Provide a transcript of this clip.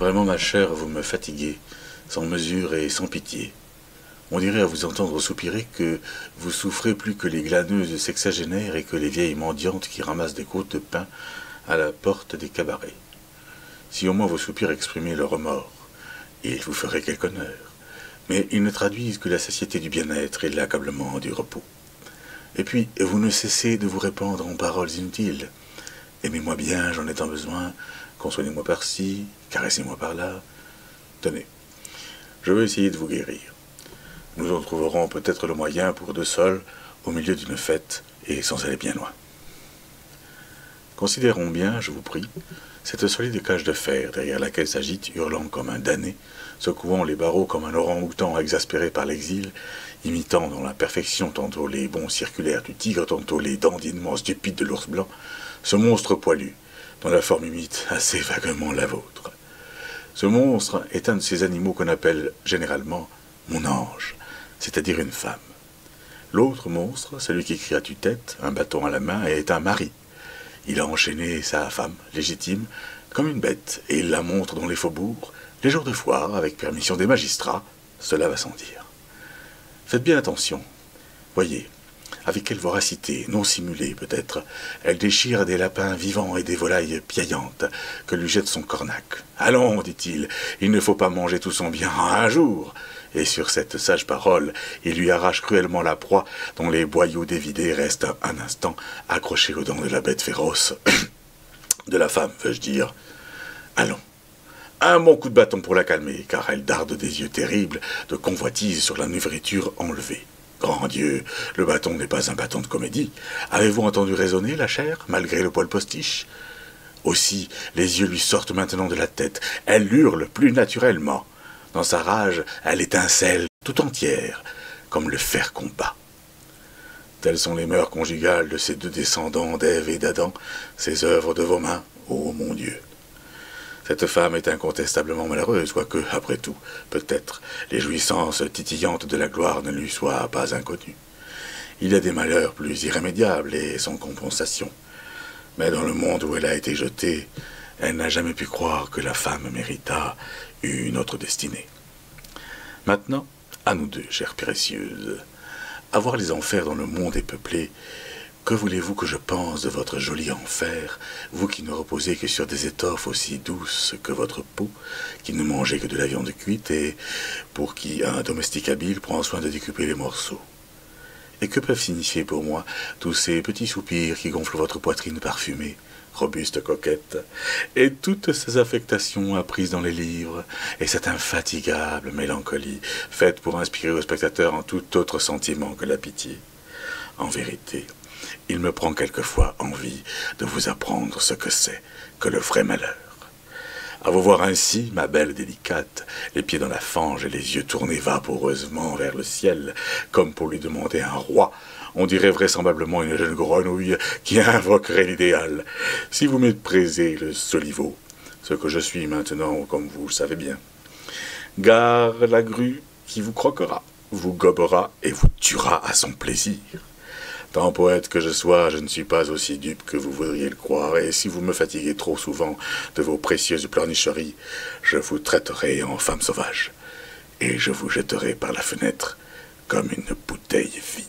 Vraiment, ma chère, vous me fatiguez, sans mesure et sans pitié. On dirait à vous entendre soupirer que vous souffrez plus que les glaneuses sexagénaires et que les vieilles mendiantes qui ramassent des côtes de pain à la porte des cabarets. Si au moins vos soupirs exprimaient le remords, ils vous feraient quelque honneur. Mais ils ne traduisent que la satiété du bien-être et l'accablement du repos. Et puis, vous ne cessez de vous répandre en paroles inutiles. Aimez-moi bien, j'en ai tant besoin, consolez-moi par-ci, caressez-moi par-là. Tenez, je veux essayer de vous guérir. Nous en trouverons peut-être le moyen pour deux seuls, au milieu d'une fête, et sans aller bien loin. Considérons bien, je vous prie, cette solide cage de fer derrière laquelle s'agite, hurlant comme un damné, secouant les barreaux comme un orang-outan exaspéré par l'exil, imitant dans la perfection tantôt les bonds circulaires du tigre, tantôt les dandinements stupides de l'ours blanc, ce monstre poilu, dont la forme imite assez vaguement la vôtre. Ce monstre est un de ces animaux qu'on appelle généralement mon ange, c'est-à-dire une femme. L'autre monstre, celui qui crie à tue-tête, un bâton à la main, est un mari. Il a enchaîné sa femme, légitime, comme une bête, et il la montre dans les faubourgs, les jours de foire, avec permission des magistrats, cela va sans dire. Faites bien attention. Voyez, avec quelle voracité, non simulée peut-être, elle déchire des lapins vivants et des volailles piaillantes que lui jette son cornac. « Allons, dit-il, il ne faut pas manger tout son bien en un jour !» Et sur cette sage parole, il lui arrache cruellement la proie dont les boyaux dévidés restent un instant accrochés aux dents de la bête féroce. De la femme, veux-je dire. Allons, un bon coup de bâton pour la calmer, car elle darde des yeux terribles de convoitise sur la nourriture enlevée. Grand Dieu, le bâton n'est pas un bâton de comédie. Avez-vous entendu résonner la chair, malgré le poil postiche? Aussi, les yeux lui sortent maintenant de la tête. Elle hurle plus naturellement. Dans sa rage, elle étincelle tout entière, comme le fer qu'on bat. Telles sont les mœurs conjugales de ces deux descendants d'Ève et d'Adam, ces œuvres de vos mains, ô mon Dieu. Cette femme est incontestablement malheureuse, quoique, après tout, peut-être, les jouissances titillantes de la gloire ne lui soient pas inconnues. Il y a des malheurs plus irrémédiables et sans compensation. Mais dans le monde où elle a été jetée, elle n'a jamais pu croire que la femme méritât une autre destinée. Maintenant, à nous deux, chères précieuses. Avoir les enfers dans le monde est peuplé. Que voulez-vous que je pense de votre joli enfer, vous qui ne reposez que sur des étoffes aussi douces que votre peau, qui ne mangez que de la viande cuite et pour qui un domestique habile prend soin de découper les morceaux? Et que peuvent signifier pour moi tous ces petits soupirs qui gonflent votre poitrine parfumée, robuste coquette, et toutes ces affectations apprises dans les livres, et cette infatigable mélancolie, faite pour inspirer au spectateur en tout autre sentiment que la pitié? En vérité, il me prend quelquefois envie de vous apprendre ce que c'est que le vrai malheur. À vous voir ainsi, ma belle délicate, les pieds dans la fange et les yeux tournés vaporeusement vers le ciel, comme pour lui demander un roi, on dirait vraisemblablement une jeune grenouille qui invoquerait l'idéal. Si vous méprisez le soliveau, ce que je suis maintenant, comme vous le savez bien, gare la grue qui vous croquera, vous gobera et vous tuera à son plaisir. Tant poète que je sois, je ne suis pas aussi dupe que vous voudriez le croire, et si vous me fatiguez trop souvent de vos précieuses pleurnicheries, je vous traiterai en femme sauvage, et je vous jetterai par la fenêtre comme une bouteille vide.